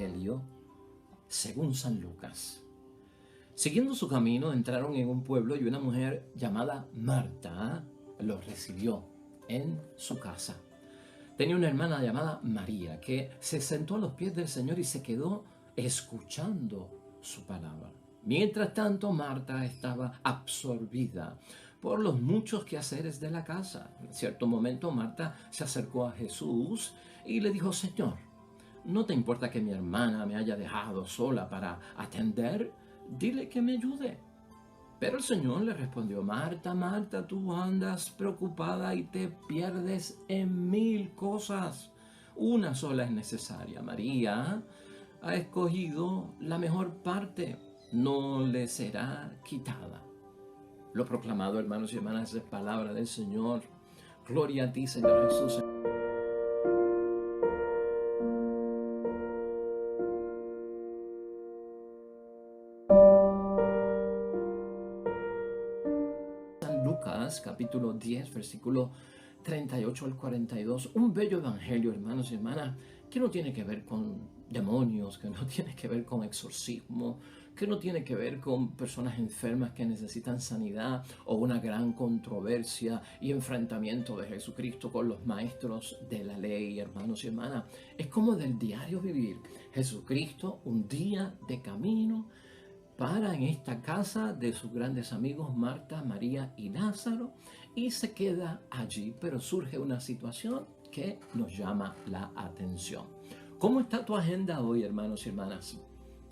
Evangelio según San Lucas. Siguiendo su camino, entraron en un pueblo y una mujer llamada Marta los recibió en su casa. Tenía una hermana llamada María que se sentó a los pies del Señor y se quedó escuchando su palabra. Mientras tanto, Marta estaba absorbida por los muchos quehaceres de la casa. En cierto momento, Marta se acercó a Jesús y le dijo: Señor, ¿no te importa que mi hermana me haya dejado sola para atender? Dile que me ayude. Pero el Señor le respondió: Marta, Marta, tú andas preocupada y te pierdes en 1000 cosas. Una sola es necesaria. María ha escogido la mejor parte, no le será quitada. Lo proclamado, hermanos y hermanas, es palabra del Señor. Gloria a ti, Señor Jesús. San Lucas, capítulo 10, versículo 38 al 42, un bello evangelio, hermanos y hermanas, que no tiene que ver con demonios, que no tiene que ver con exorcismo, que no tiene que ver con personas enfermas que necesitan sanidad o una gran controversia y enfrentamiento de Jesucristo con los maestros de la ley, hermanos y hermanas. Es como del diario vivir. Jesucristo, un día de camino, para en esta casa de sus grandes amigos Marta, María y Lázaro y se queda allí, pero surge una situación que nos llama la atención. ¿Cómo está tu agenda hoy, hermanos y hermanas?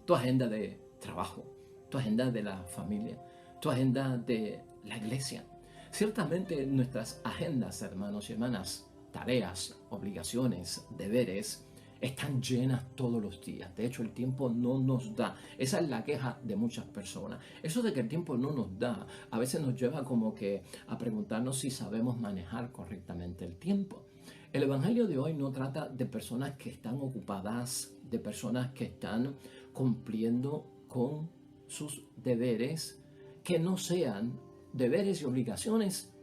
Tu agenda de trabajo, tu agenda de la familia, tu agenda de la iglesia. Ciertamente nuestras agendas, hermanos y hermanas, tareas, obligaciones, deberes, están llenas todos los días. De hecho, el tiempo no nos da. Esa es la queja de muchas personas. Eso de que el tiempo no nos da, a veces nos lleva como que a preguntarnos si sabemos manejar correctamente el tiempo. El Evangelio de hoy no trata de personas que están ocupadas, de personas que están cumpliendo con sus deberes, que no sean deberes y obligaciones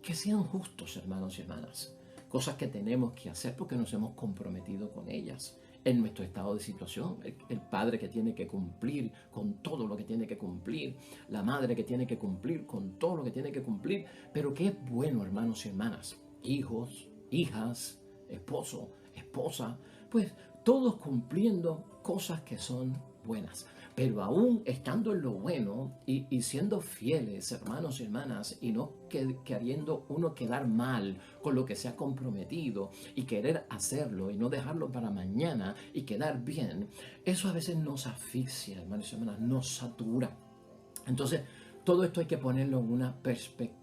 que sean justos, hermanos y hermanas. Cosas que tenemos que hacer porque nos hemos comprometido con ellas en nuestro estado de situación. El padre que tiene que cumplir con todo lo que tiene que cumplir, la madre que tiene que cumplir con todo lo que tiene que cumplir, pero que es bueno, hermanos y hermanas, hijos, hijas, esposo, esposa, pues todos cumpliendo cosas que son buenas. Pero aún estando en lo bueno y siendo fieles, hermanos y hermanas, y no queriendo uno quedar mal con lo que se ha comprometido y querer hacerlo y no dejarlo para mañana y quedar bien, eso a veces nos asfixia, hermanos y hermanas, nos satura. Entonces, todo esto hay que ponerlo en una perspectiva.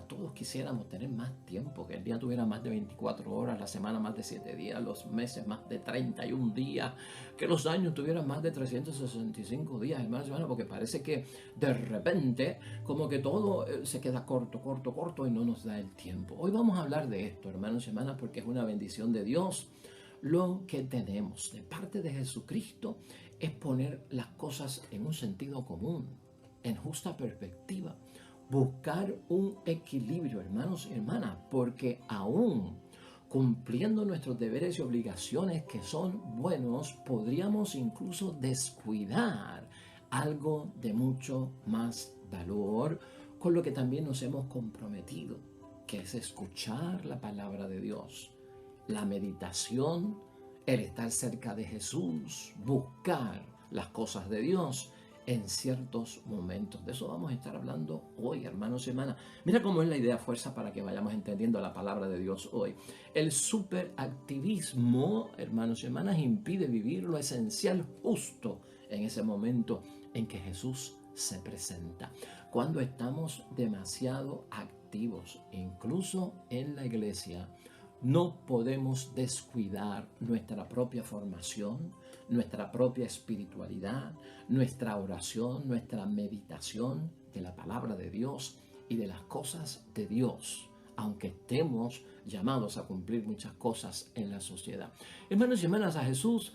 Todos quisiéramos tener más tiempo, que el día tuviera más de 24 horas, la semana más de 7 días, los meses más de 31 días, que los años tuvieran más de 365 días, hermanos y hermanas, porque parece que de repente como que todo se queda corto y no nos da el tiempo. Hoy vamos a hablar de esto, hermanos y hermanas, porque es una bendición de Dios. Lo que tenemos de parte de Jesucristo es poner las cosas en un sentido común, en justa perspectiva, buscar un equilibrio, hermanos y hermanas, porque aún cumpliendo nuestros deberes y obligaciones que son buenos, podríamos incluso descuidar algo de mucho más valor con lo que también nos hemos comprometido, que es escuchar la palabra de Dios, la meditación, el estar cerca de Jesús, buscar las cosas de Dios en ciertos momentos. De eso vamos a estar hablando hoy, hermanos y hermanas. Mira cómo es la idea fuerza para que vayamos entendiendo la palabra de Dios hoy. El superactivismo, hermanos y hermanas, impide vivir lo esencial justo en ese momento en que Jesús se presenta. Cuando estamos demasiado activos, incluso en la iglesia, no podemos descuidar nuestra propia formación, nuestra propia espiritualidad, nuestra oración, nuestra meditación de la palabra de Dios y de las cosas de Dios, aunque estemos llamados a cumplir muchas cosas en la sociedad. Hermanos y hermanas, a Jesús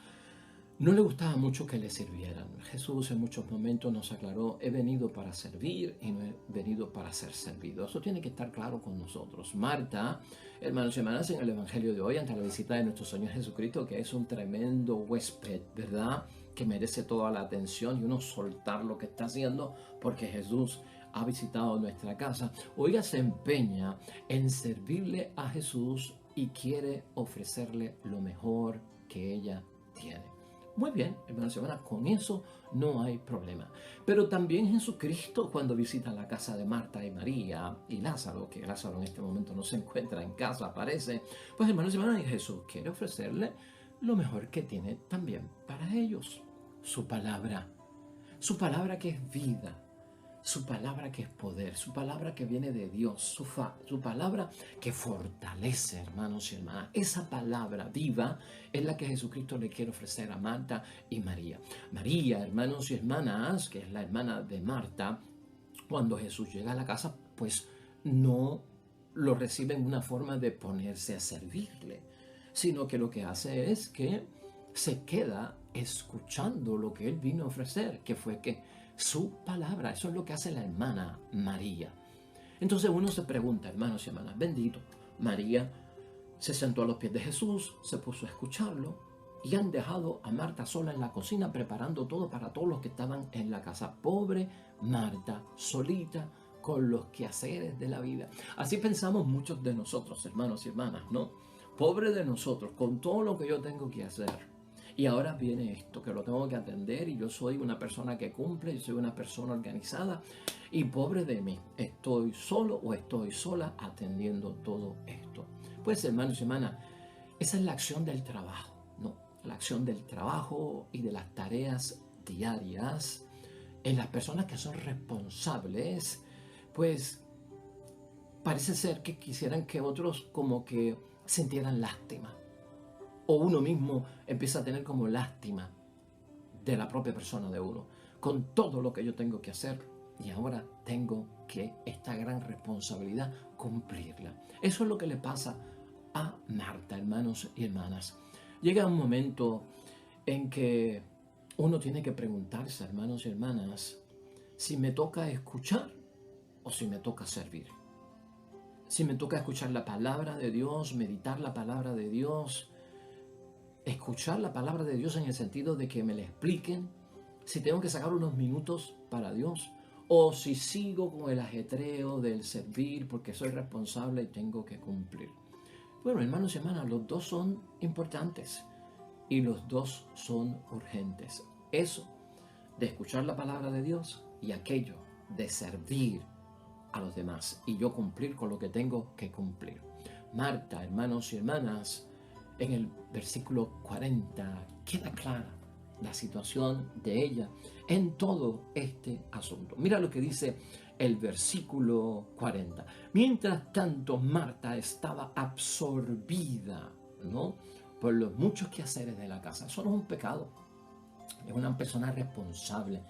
No le gustaba mucho que le sirvieran. Jesús en muchos momentos nos aclaró, he venido para servir y no he venido para ser servido. Eso tiene que estar claro con nosotros. Marta, hermanos y hermanas, en el Evangelio de hoy, ante la visita de nuestro Señor Jesucristo, que es un tremendo huésped, ¿verdad? Que merece toda la atención y uno soltar lo que está haciendo porque Jesús ha visitado nuestra casa. Hoy se empeña en servirle a Jesús y quiere ofrecerle lo mejor que ella tiene. Muy bien, hermanos y hermanas, con eso no hay problema. Pero también Jesucristo, cuando visita la casa de Marta y María y Lázaro, que Lázaro en este momento no se encuentra en casa, aparece, pues hermanos y hermanas, Jesús quiere ofrecerle lo mejor que tiene también para ellos. Su palabra que es vida, su palabra que es poder, su palabra que viene de Dios, su palabra que fortalece, hermanos y hermanas. Esa palabra viva es la que Jesucristo le quiere ofrecer a Marta y María. María, hermanos y hermanas, que es la hermana de Marta, cuando Jesús llega a la casa, pues no lo recibe en una forma de ponerse a servirle, sino que lo que hace es que se queda escuchando lo que él vino a ofrecer, que fue que su palabra, eso es lo que hace la hermana María. Entonces uno se pregunta, hermanos y hermanas, bendito, María se sentó a los pies de Jesús, se puso a escucharlo y han dejado a Marta sola en la cocina preparando todo para todos los que estaban en la casa. Pobre Marta, solita con los quehaceres de la vida. Así pensamos muchos de nosotros, hermanos y hermanas, ¿no? Pobre de nosotros, con todo lo que yo tengo que hacer. Y ahora viene esto, que lo tengo que atender y yo soy una persona que cumple, yo soy una persona organizada y pobre de mí, estoy solo o estoy sola atendiendo todo esto. Pues hermanos y hermanas, esa es la acción del trabajo, ¿no? La acción del trabajo y de las tareas diarias en las personas que son responsables, pues parece ser que quisieran que otros como que sintieran lástima. O uno mismo empieza a tener como lástima de la propia persona de uno, con todo lo que yo tengo que hacer y ahora tengo que esta gran responsabilidad cumplirla. Eso es lo que le pasa a Marta, hermanos y hermanas. Llega un momento en que uno tiene que preguntarse, hermanos y hermanas, si me toca escuchar o si me toca servir. Si me toca escuchar la palabra de Dios, meditar la palabra de Dios, escuchar la palabra de Dios en el sentido de que me la expliquen, si tengo que sacar unos minutos para Dios, o si sigo con el ajetreo del servir porque soy responsable y tengo que cumplir. Bueno, hermanos y hermanas, los dos son importantes y los dos son urgentes. Eso de escuchar la palabra de Dios y aquello de servir a los demás y yo cumplir con lo que tengo que cumplir. Marta, hermanos y hermanas, en el versículo 40 queda clara la situación de ella en todo este asunto. Mira lo que dice el versículo 40. Mientras tanto, Marta estaba absorbida, ¿no?, por los muchos quehaceres de la casa. Eso no es un pecado. Es una persona responsable.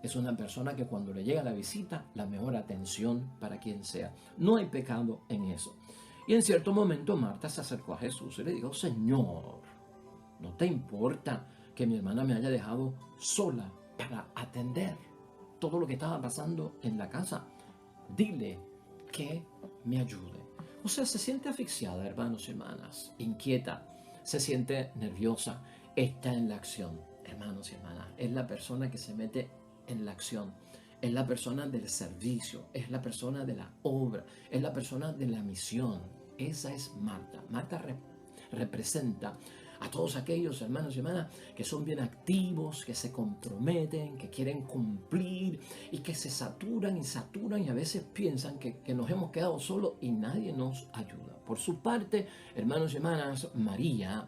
Es una persona que cuando le llega la visita, la mejor atención para quien sea. No hay pecado en eso. Y en cierto momento Marta se acercó a Jesús y le dijo, Señor, ¿no te importa que mi hermana me haya dejado sola para atender todo lo que estaba pasando en la casa? Dile que me ayude. O sea, se siente asfixiada, hermanos y hermanas, inquieta, se siente nerviosa, está en la acción, hermanos y hermanas. Es la persona que se mete en la acción, es la persona del servicio, es la persona de la obra, es la persona de la misión. Esa es Marta. Marta representa a todos aquellos hermanos y hermanas que son bien activos, que se comprometen, que quieren cumplir y que se saturan y a veces piensan que nos hemos quedado solos y nadie nos ayuda. Por su parte, hermanos y hermanas, María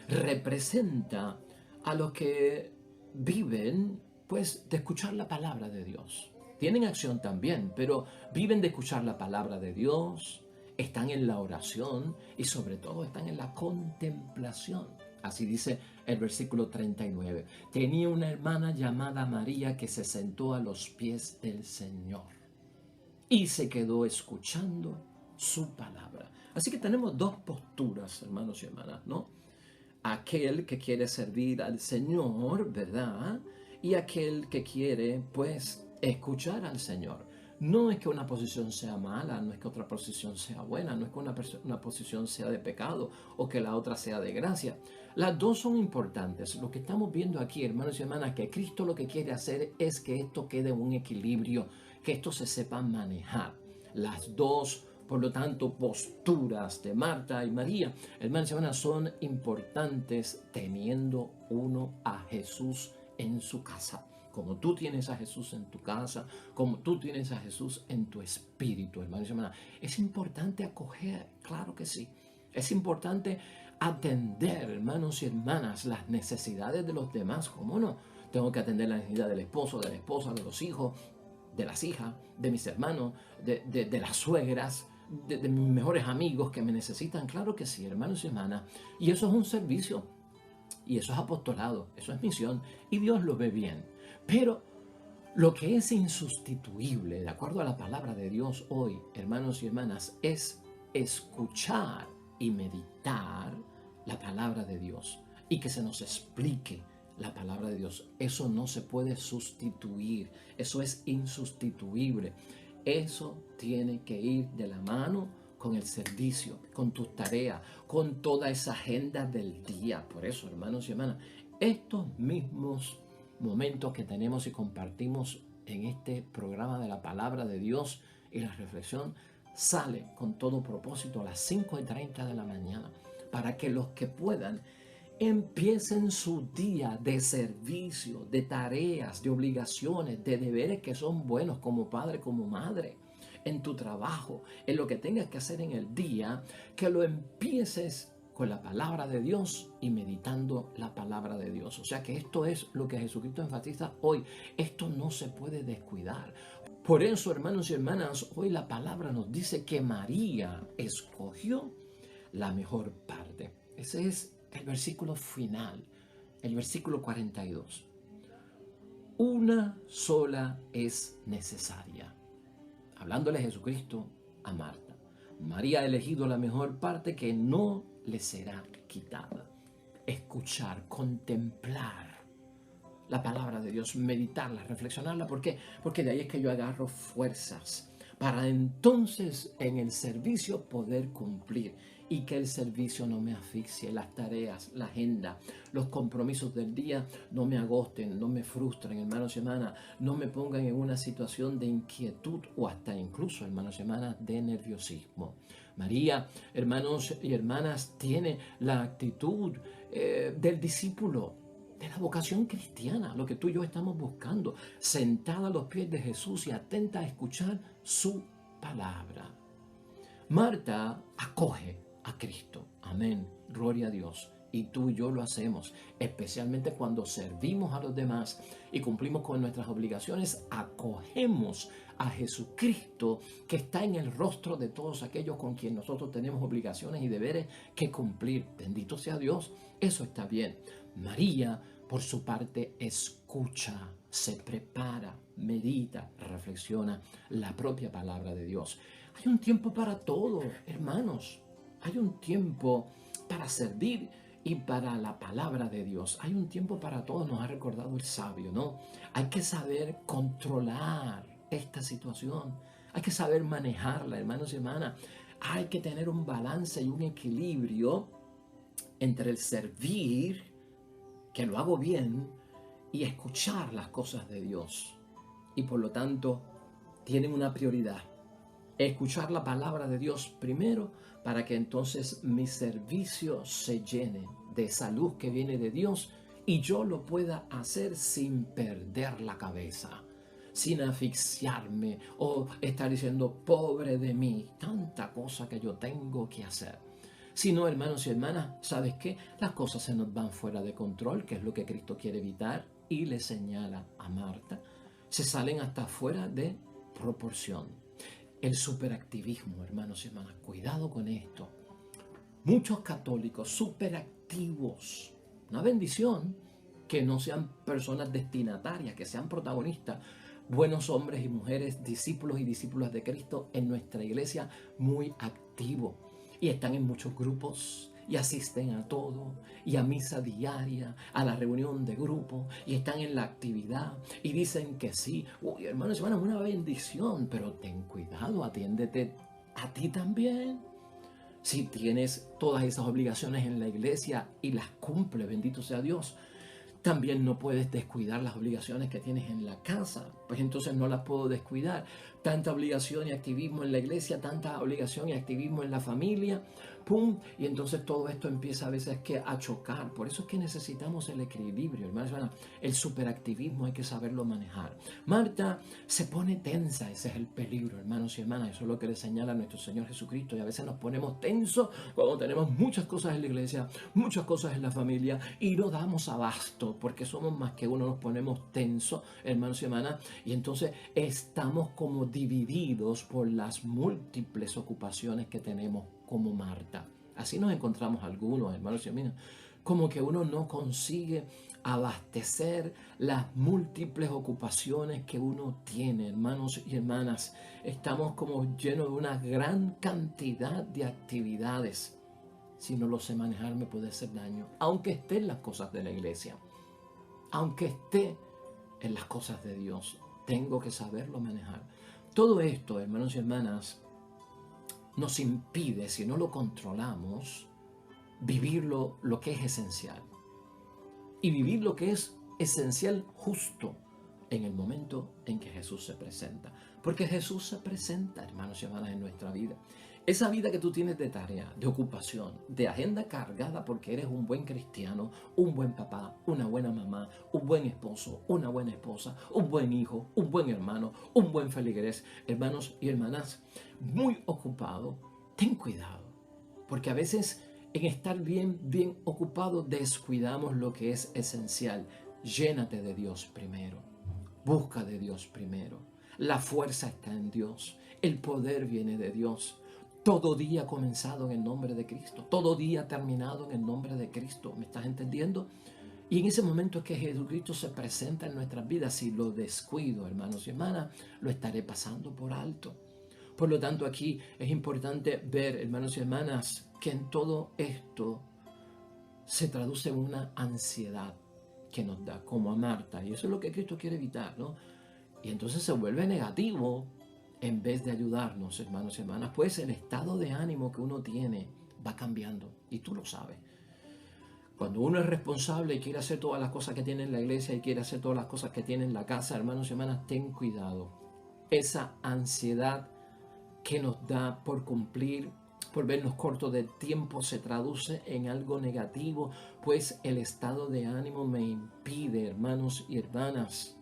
representa a los que viven pues de escuchar la palabra de Dios. Tienen acción también, pero viven de escuchar la palabra de Dios, están en la oración y sobre todo están en la contemplación. Así dice el versículo 39. Tenía una hermana llamada María que se sentó a los pies del Señor y se quedó escuchando su palabra. Así que tenemos dos posturas, hermanos y hermanas, ¿no? aquel que quiere servir al Señor, ¿verdad? Y aquel que quiere, pues, escuchar al Señor. No es que una posición sea mala, no es que otra posición sea buena, no es que una posición sea de pecado o que la otra sea de gracia. Las dos son importantes. Lo que estamos viendo aquí, hermanos y hermanas, que Cristo lo que quiere hacer es que esto quede en un equilibrio, que esto se sepa manejar. Las dos, por lo tanto, posturas de Marta y María, hermanos y hermanas, son importantes teniendo uno a Jesús en su casa. Como tú tienes a Jesús en tu casa, como tú tienes a Jesús en tu espíritu, hermanos y hermanas. Es importante acoger, claro que sí. Es importante atender, hermanos y hermanas, las necesidades de los demás. ¿Cómo no? Tengo que atender la necesidad del esposo, de la esposa, de los hijos, de las hijas, de mis hermanos, de las suegras, de mis mejores amigos que me necesitan. Claro que sí, hermanos y hermanas. Y eso es un servicio. Y eso es apostolado, eso es misión. Y Dios lo ve bien. Pero lo que es insustituible, de acuerdo a la palabra de Dios hoy, hermanos y hermanas, es escuchar y meditar la palabra de Dios y que se nos explique la palabra de Dios. Eso no se puede sustituir, eso es insustituible. Eso tiene que ir de la mano con el servicio, con tus tareas, con toda esa agenda del día. Por eso, hermanos y hermanas, estos mismos momentos que tenemos y compartimos en este programa de la palabra de Dios y la reflexión sale con todo propósito a las 5:30 de la mañana para que los que puedan empiecen su día de servicio, de tareas, de obligaciones, de deberes que son buenos como padre, como madre, en tu trabajo, en lo que tengas que hacer en el día, que lo empieces con la palabra de Dios y meditando la palabra de Dios. O sea que esto es lo que Jesucristo enfatiza hoy. Esto no se puede descuidar. Por eso, hermanos y hermanas, hoy la palabra nos dice que María escogió la mejor parte. Ese es el versículo final, el versículo 42. Una sola es necesaria. Hablándole Jesucristo a Marta. María ha elegido la mejor parte que no le será quitada. Escuchar, contemplar la palabra de Dios, meditarla, reflexionarla. ¿Por qué? Porque de ahí es que yo agarro fuerzas para entonces en el servicio poder cumplir y que el servicio no me asfixie, las tareas, la agenda, los compromisos del día no me agosten, no me frustren, hermanos y hermanas, no me pongan en una situación de inquietud o hasta incluso, hermanos y hermanas, de nerviosismo. María, hermanos y hermanas, tiene la actitud del discípulo, de la vocación cristiana, lo que tú y yo estamos buscando, sentada a los pies de Jesús y atenta a escuchar su palabra. Marta acoge a Cristo. Amén. Gloria a Dios. Y tú y yo lo hacemos, especialmente cuando servimos a los demás y cumplimos con nuestras obligaciones, acogemos a Jesucristo que está en el rostro de todos aquellos con quien nosotros tenemos obligaciones y deberes que cumplir. Bendito sea Dios, eso está bien. María, por su parte, escucha, se prepara, medita, reflexiona la propia palabra de Dios. Hay un tiempo para todo, hermanos. Hay un tiempo para servir y para la palabra de Dios. Hay un tiempo para todo, nos ha recordado el sabio, ¿no? Hay que saber controlar esta situación. Hay que saber manejarla, hermanos y hermanas. Hay que tener un balance y un equilibrio entre el servir, que lo hago bien, y escuchar las cosas de Dios. Y por lo tanto, tienen una prioridad. Escuchar la palabra de Dios primero para que entonces mi servicio se llene de esa luz que viene de Dios y yo lo pueda hacer sin perder la cabeza, sin asfixiarme o estar diciendo pobre de mí, tanta cosa que yo tengo que hacer. Si no, hermanos y hermanas, ¿sabes qué? Las cosas se nos van fuera de control, que es lo que Cristo quiere evitar, y le señala a Marta. Se salen hasta fuera de proporción. El superactivismo, hermanos y hermanas, cuidado con esto. Muchos católicos superactivos, una bendición, que no sean personas destinatarias, que sean protagonistas, buenos hombres y mujeres, discípulos y discípulas de Cristo en nuestra iglesia, muy activos. Y están en muchos grupos, y asisten a todo, y a misa diaria, a la reunión de grupo, y están en la actividad, y dicen que sí. Uy, hermanos y hermanas, una bendición, pero ten cuidado, atiéndete a ti también. Si tienes todas esas obligaciones en la iglesia y las cumple, bendito sea Dios, también no puedes descuidar las obligaciones que tienes en la casa. Pues entonces no las puedo descuidar. Tanta obligación y activismo en la iglesia, tanta obligación y activismo en la familia. ¡Pum! Y entonces todo esto empieza a veces a chocar. Por eso es que necesitamos el equilibrio, hermanos y hermanas. El superactivismo hay que saberlo manejar. Marta se pone tensa. Ese es el peligro, hermanos y hermanas. Eso es lo que le señala a nuestro Señor Jesucristo. Y a veces nos ponemos tensos cuando tenemos muchas cosas en la iglesia, muchas cosas en la familia y no damos abasto porque somos más que uno. Nos ponemos tensos, hermanos y hermanas. Y entonces estamos como divididos por las múltiples ocupaciones que tenemos como Marta. Así nos encontramos algunos, hermanos y hermanas, como que uno no consigue abastecer las múltiples ocupaciones que uno tiene, hermanos y hermanas. Estamos como llenos de una gran cantidad de actividades. Si no lo sé manejar me puede hacer daño, aunque esté en las cosas de la iglesia, aunque esté en las cosas de Dios. Tengo que saberlo manejar. Todo esto, hermanos y hermanas, nos impide, si no lo controlamos, vivir lo que es esencial. Y vivir lo que es esencial justo en el momento en que Jesús se presenta. Porque Jesús se presenta, hermanos y hermanas, en nuestra vida. Esa vida que tú tienes de tarea, de ocupación, de agenda cargada porque eres un buen cristiano, un buen papá, una buena mamá, un buen esposo, una buena esposa, un buen hijo, un buen hermano, un buen feligrés, hermanos y hermanas, muy ocupado. Ten cuidado, porque a veces en estar bien ocupado descuidamos lo que es esencial. Llénate de Dios primero. Busca de Dios primero. La fuerza está en Dios. El poder viene de Dios. Todo día comenzado en el nombre de Cristo. Todo día terminado en el nombre de Cristo. ¿Me estás entendiendo? Y en ese momento es que Jesucristo se presenta en nuestras vidas. Si lo descuido, hermanos y hermanas, lo estaré pasando por alto. Por lo tanto, aquí es importante ver, hermanos y hermanas, que en todo esto se traduce en una ansiedad que nos da, como a Marta. Y eso es lo que Cristo quiere evitar, ¿no? Y entonces se vuelve negativo en vez de ayudarnos, hermanos y hermanas. Pues el estado de ánimo que uno tiene va cambiando. Y tú lo sabes. Cuando uno es responsable y quiere hacer todas las cosas que tiene en la iglesia y quiere hacer todas las cosas que tiene en la casa, hermanos y hermanas, ten cuidado. Esa ansiedad que nos da por cumplir, por vernos cortos de tiempo, se traduce en algo negativo, pues el estado de ánimo me impide, hermanos y hermanas,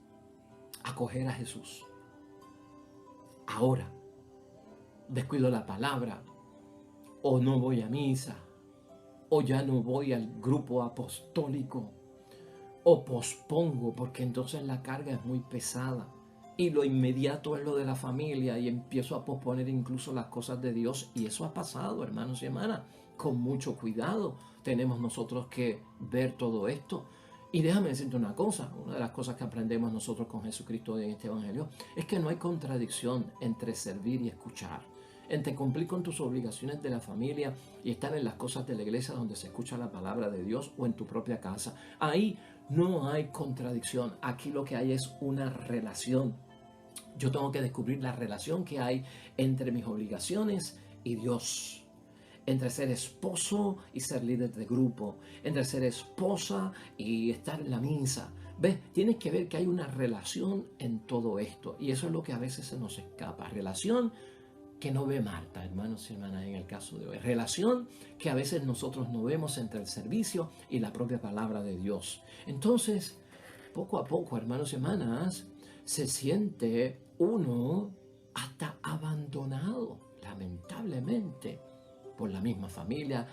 acoger a Jesús. Ahora, descuido la palabra, o no voy a misa, o ya no voy al grupo apostólico, o pospongo porque entonces la carga es muy pesada. Y lo inmediato es lo de la familia y empiezo a posponer incluso las cosas de Dios. Y eso ha pasado, hermanos y hermanas. Con mucho cuidado tenemos nosotros que ver todo esto. Y déjame decirte una cosa, una de las cosas que aprendemos nosotros con Jesucristo en este Evangelio es que no hay contradicción entre servir y escuchar, entre cumplir con tus obligaciones de la familia y estar en las cosas de la iglesia donde se escucha la palabra de Dios o en tu propia casa. Ahí no hay contradicción, aquí lo que hay es una relación. Yo tengo que descubrir la relación que hay entre mis obligaciones y Dios. Entre ser esposo y ser líder de grupo. Entre ser esposa y estar en la misa. ¿Ves? Tienes que ver que hay una relación en todo esto. Y eso es lo que a veces se nos escapa. Relación que no ve Marta, hermanos y hermanas, en el caso de hoy. Relación que a veces nosotros no vemos entre el servicio y la propia palabra de Dios. Entonces, poco a poco, hermanos y hermanas, se siente uno hasta abandonado, lamentablemente, por la misma familia,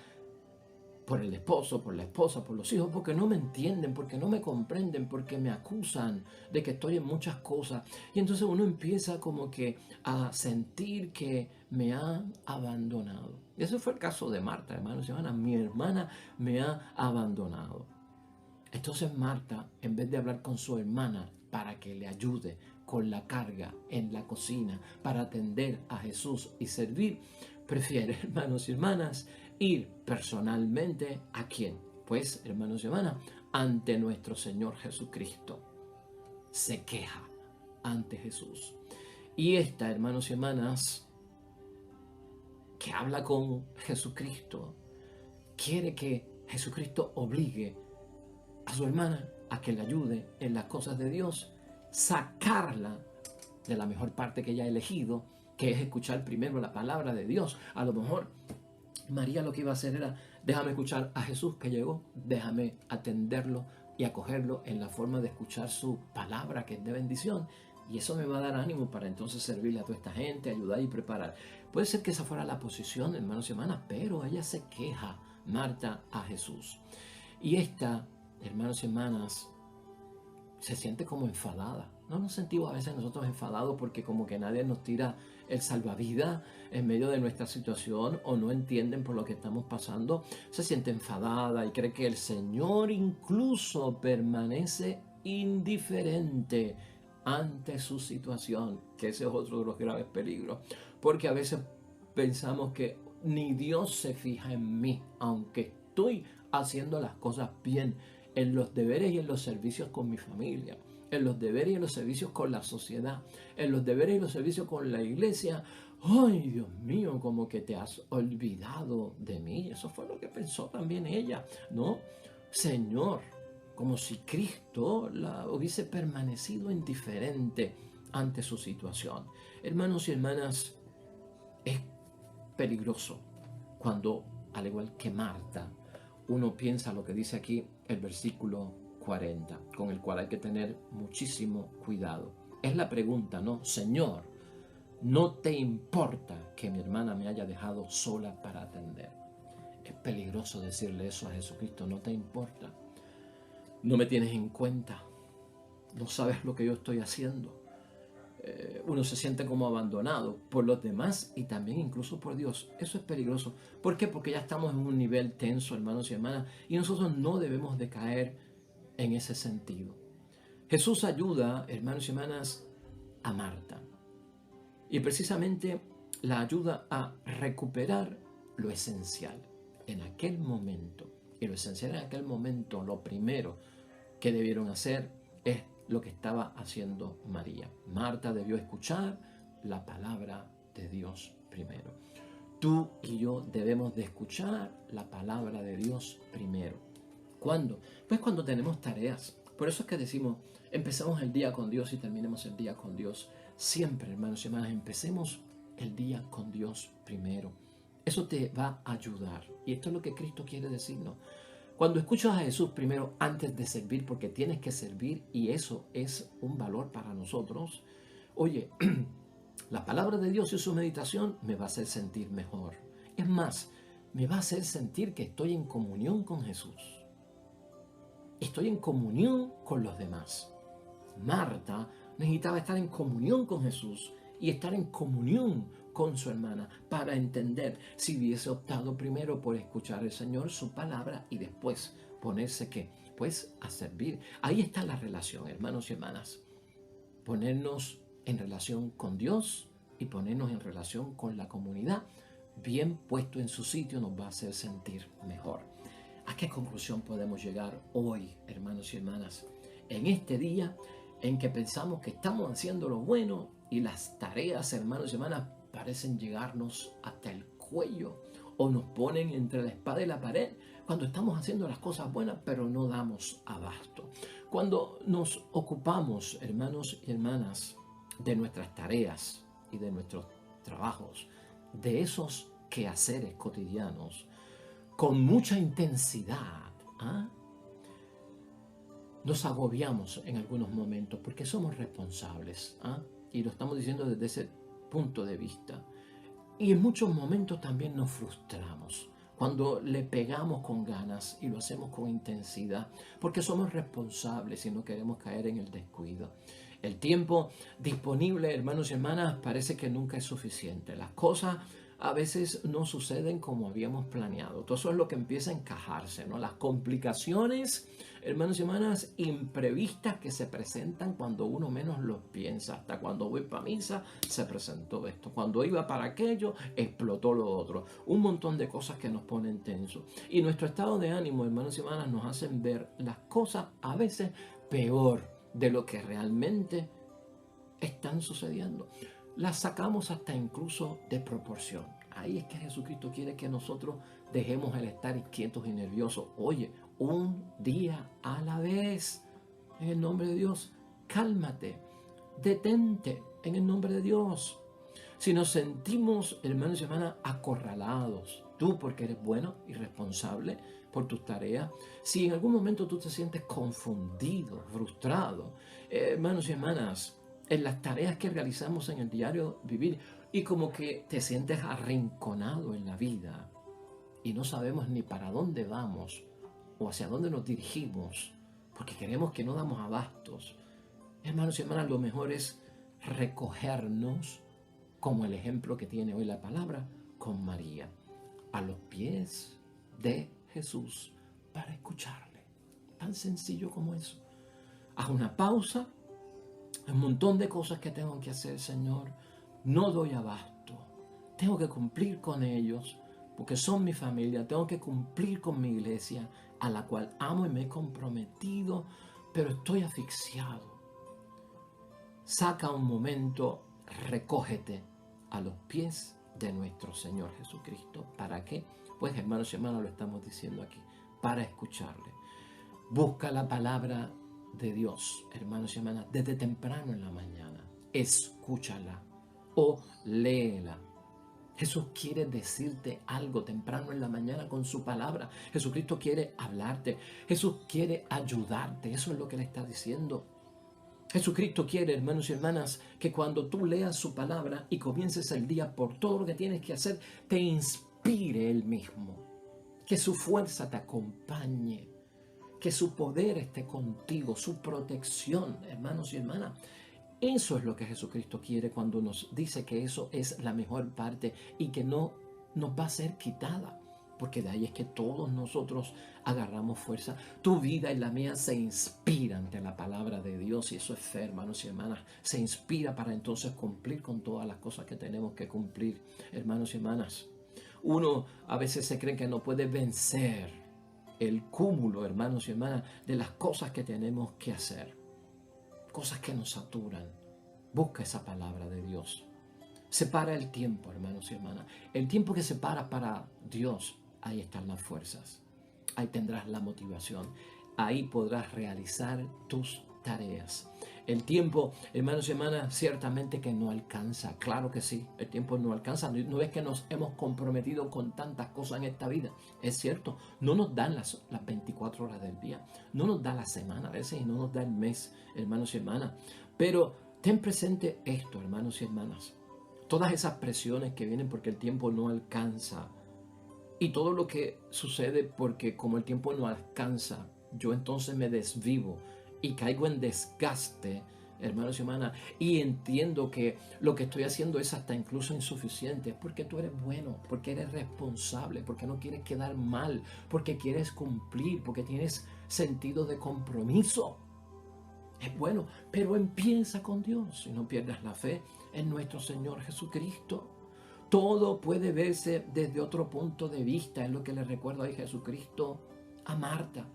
por el esposo, por la esposa, por los hijos, porque no me entienden, porque no me comprenden, porque me acusan de que estoy en muchas cosas. Y entonces uno empieza como que a sentir que me han abandonado. Y ese fue el caso de Marta, hermanos y hermanas. Mi hermana me ha abandonado. Entonces Marta, en vez de hablar con su hermana para que le ayude con la carga en la cocina, para atender a Jesús y servir, prefiere, hermanos y hermanas, ir personalmente ¿a quién? Pues, hermanos y hermanas, ante nuestro Señor Jesucristo. Se queja ante Jesús. Y esta, hermanos y hermanas, que habla con Jesucristo, quiere que Jesucristo obligue a su hermana a que le ayude en las cosas de Dios, sacarla de la mejor parte que ella ha elegido, que es escuchar primero la palabra de Dios. A lo mejor María lo que iba a hacer era: déjame escuchar a Jesús que llegó, déjame atenderlo y acogerlo en la forma de escuchar su palabra, que es de bendición, y eso me va a dar ánimo para entonces servirle a toda esta gente, ayudar y preparar. Puede ser que esa fuera la posición, hermanos y hermanas, pero ella se queja, Marta, a Jesús. Y esta, hermanos y hermanas, se siente como enfadada. ¿No nos sentimos a veces nosotros enfadados porque como que nadie nos tira el salvavidas en medio de nuestra situación, o no entienden por lo que estamos pasando? Se siente enfadada y cree que el Señor incluso permanece indiferente ante su situación, que ese es otro de los graves peligros, porque a veces pensamos que ni Dios se fija en mí, aunque estoy haciendo las cosas bien, en los deberes y en los servicios con mi familia, en los deberes y en los servicios con la sociedad, en los deberes y los servicios con la iglesia. ¡Ay, Dios mío! Como que te has olvidado de mí. Eso fue lo que pensó también ella, ¿no? Señor, como si Cristo la hubiese permanecido indiferente ante su situación. Hermanos y hermanas, es peligroso cuando, al igual que Marta, uno piensa lo que dice aquí el versículo 40, con el cual hay que tener muchísimo cuidado. Es la pregunta, ¿no? Señor, ¿no te importa que mi hermana me haya dejado sola para atender? Es peligroso decirle eso a Jesucristo. No te importa. No me tienes en cuenta. No sabes lo que yo estoy haciendo. Uno se siente como abandonado por los demás y también incluso por Dios. Eso es peligroso. ¿Por qué? Porque ya estamos en un nivel tenso, hermanos y hermanas, y nosotros no debemos de caer en ese sentido. Jesús ayuda, hermanos y hermanas, a Marta, y precisamente la ayuda a recuperar lo esencial en aquel momento. Y lo esencial en aquel momento, lo primero que debieron hacer, es lo que estaba haciendo María. Marta debió escuchar la palabra de Dios primero. Tú y yo debemos de escuchar la palabra de Dios primero. ¿Cuándo? Pues cuando tenemos tareas. Por eso es que decimos, empecemos el día con Dios y terminemos el día con Dios. Siempre, hermanos y hermanas, empecemos el día con Dios primero. Eso te va a ayudar. Y esto es lo que Cristo quiere decirnos. Cuando escuchas a Jesús primero antes de servir, porque tienes que servir y eso es un valor para nosotros, oye, la palabra de Dios y su meditación me va a hacer sentir mejor. Es más, me va a hacer sentir que estoy en comunión con Jesús. Estoy en comunión con los demás. Marta necesitaba estar en comunión con Jesús y estar en comunión con su hermana para entender si hubiese optado primero por escuchar al Señor, su palabra, y después ponerse ¿qué? Pues a servir. Ahí está la relación, hermanos y hermanas. Ponernos en relación con Dios y ponernos en relación con la comunidad, bien puesto en su sitio, nos va a hacer sentir mejor. ¿A qué conclusión podemos llegar hoy, hermanos y hermanas? En este día en que pensamos que estamos haciendo lo bueno y las tareas, hermanos y hermanas, parecen llegarnos hasta el cuello o nos ponen entre la espada y la pared, cuando estamos haciendo las cosas buenas pero no damos abasto. Cuando nos ocupamos, hermanos y hermanas, de nuestras tareas y de nuestros trabajos, de esos quehaceres cotidianos, con mucha intensidad, nos agobiamos en algunos momentos porque somos responsables, y lo estamos diciendo desde ese punto de vista. Y en muchos momentos también nos frustramos cuando le pegamos con ganas y lo hacemos con intensidad, porque somos responsables y no queremos caer en el descuido. El tiempo disponible, hermanos y hermanas, parece que nunca es suficiente. Las cosas a veces no suceden como habíamos planeado. Todo eso es lo que empieza a encajarse, ¿no? Las complicaciones, hermanos y hermanas, imprevistas que se presentan cuando uno menos lo piensa. Hasta cuando voy para misa se presentó esto. Cuando iba para aquello explotó lo otro. Un montón de cosas que nos ponen tensos. Y nuestro estado de ánimo, hermanos y hermanas, nos hacen ver las cosas a veces peor de lo que realmente están sucediendo. Las sacamos hasta incluso de proporción. Ahí es que Jesucristo quiere que nosotros dejemos el estar quietos y nerviosos. Oye, un día a la vez, en el nombre de Dios, cálmate, detente, en el nombre de Dios. Si nos sentimos, hermanos y hermanas, acorralados, tú porque eres bueno y responsable por tus tareas, si en algún momento tú te sientes confundido, frustrado, hermanos y hermanas, en las tareas que realizamos en el diario vivir y como que te sientes arrinconado en la vida y no sabemos ni para dónde vamos o hacia dónde nos dirigimos porque queremos que no damos abastos. Hermanos y hermanas, lo mejor es recogernos como el ejemplo que tiene hoy la palabra con María, a los pies de Jesús para escucharle. Tan sencillo como eso. Haz una pausa. Hay un montón de cosas que tengo que hacer, Señor. No doy abasto. Tengo que cumplir con ellos porque son mi familia. Tengo que cumplir con mi iglesia a la cual amo y me he comprometido, pero estoy asfixiado. Saca un momento, recógete a los pies de nuestro Señor Jesucristo. ¿Para qué? Pues hermanos y hermanas, lo estamos diciendo aquí, para escucharle. Busca la palabra de Dios, hermanos y hermanas, desde temprano en la mañana. Escúchala o léela. Jesús quiere decirte algo temprano en la mañana con su palabra. Jesucristo quiere hablarte. Jesús quiere ayudarte. Eso es lo que le está diciendo. Jesucristo quiere, hermanos y hermanas, que cuando tú leas su palabra y comiences el día por todo lo que tienes que hacer, te inspire Él mismo. Que su fuerza te acompañe. Que su poder esté contigo, su protección, hermanos y hermanas. Eso es lo que Jesucristo quiere cuando nos dice que eso es la mejor parte y que no nos va a ser quitada. Porque de ahí es que todos nosotros agarramos fuerza. Tu vida y la mía se inspira ante la palabra de Dios y eso es fe, hermanos y hermanas. Se inspira para entonces cumplir con todas las cosas que tenemos que cumplir, hermanos y hermanas. Uno a veces se cree que no puede vencer el cúmulo, hermanos y hermanas, de las cosas que tenemos que hacer. Cosas que nos saturan. Busca esa palabra de Dios. Separa el tiempo, hermanos y hermanas. El tiempo que separa para Dios, ahí están las fuerzas. Ahí tendrás la motivación. Ahí podrás realizar tus tareas. El tiempo, hermanos y hermanas, ciertamente que no alcanza. Claro que sí, el tiempo no alcanza. No es que nos hemos comprometido con tantas cosas en esta vida. Es cierto, no nos dan las 24 horas del día. No nos da la semana a veces y no nos da el mes, hermanos y hermanas. Pero ten presente esto, hermanos y hermanas. Todas esas presiones que vienen porque el tiempo no alcanza. Y todo lo que sucede porque como el tiempo no alcanza, yo entonces me desvivo y caigo en desgaste, hermanos y hermanas, y entiendo que lo que estoy haciendo es hasta incluso insuficiente, porque tú eres bueno, porque eres responsable, porque no quieres quedar mal, porque quieres cumplir, porque tienes sentido de compromiso. Es bueno, pero empieza con Dios y no pierdas la fe en nuestro Señor Jesucristo. Todo puede verse desde otro punto de vista, es lo que le recuerdo ahí Jesucristo a Marta.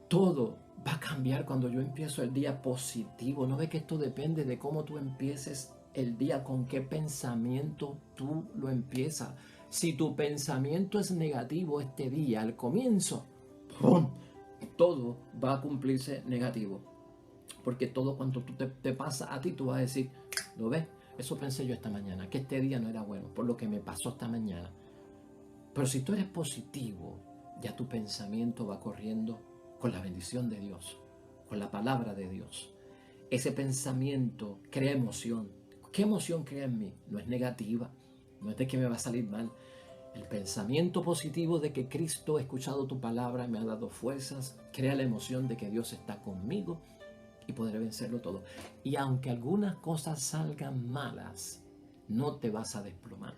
Todo va a cambiar cuando yo empiezo el día positivo. ¿No ves que esto depende de cómo tú empieces el día, con qué pensamiento tú lo empiezas? Si tu pensamiento es negativo este día, al comienzo, ¡pum!, todo va a cumplirse negativo. Porque todo cuando tú te pasa a ti, tú vas a decir, ¿lo ves? Eso pensé yo esta mañana, que este día no era bueno, por lo que me pasó esta mañana. Pero si tú eres positivo, ya tu pensamiento va corriendo con la bendición de Dios, con la palabra de Dios. Ese pensamiento crea emoción. ¿Qué emoción crea en mí? No es negativa, no es de que me va a salir mal. El pensamiento positivo de que Cristo ha escuchado tu palabra, me ha dado fuerzas, crea la emoción de que Dios está conmigo y podré vencerlo todo. Y aunque algunas cosas salgan malas, no te vas a desplomar.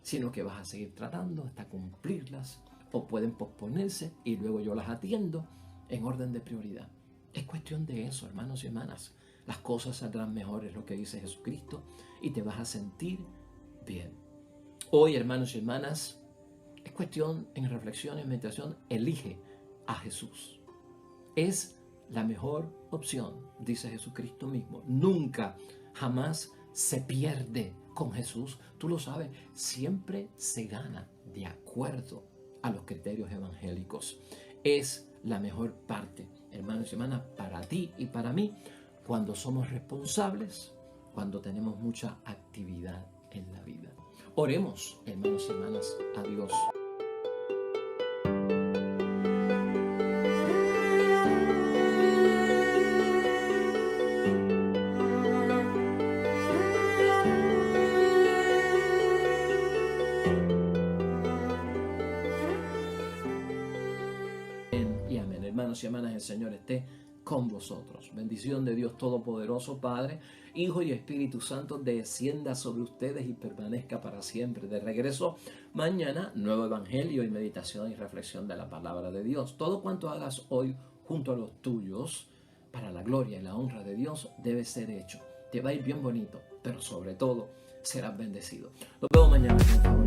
sino que vas a seguir tratando hasta cumplirlas, o pueden posponerse y luego yo las atiendo en orden de prioridad. Es cuestión de eso, hermanos y hermanas. Las cosas saldrán mejores, lo que dice Jesucristo, y te vas a sentir bien. Hoy, hermanos y hermanas, es cuestión en reflexión y meditación, elige a Jesús. Es la mejor opción, dice Jesucristo mismo. Nunca, jamás se pierde con Jesús. Tú lo sabes, siempre se gana de acuerdo a los criterios evangélicos. Es la mejor parte, hermanos y hermanas, para ti y para mí, cuando somos responsables, cuando tenemos mucha actividad en la vida. Oremos, hermanos y hermanas, a Dios. Y amén. Hermanos y hermanas, el Señor esté con vosotros. Bendición de Dios Todopoderoso, Padre, Hijo y Espíritu Santo, descienda sobre ustedes y permanezca para siempre. De regreso mañana, nuevo evangelio y meditación y reflexión de la palabra de Dios. Todo cuanto hagas hoy junto a los tuyos, para la gloria y la honra de Dios, debe ser hecho. Te va a ir bien bonito, pero sobre todo serás bendecido. Nos vemos mañana.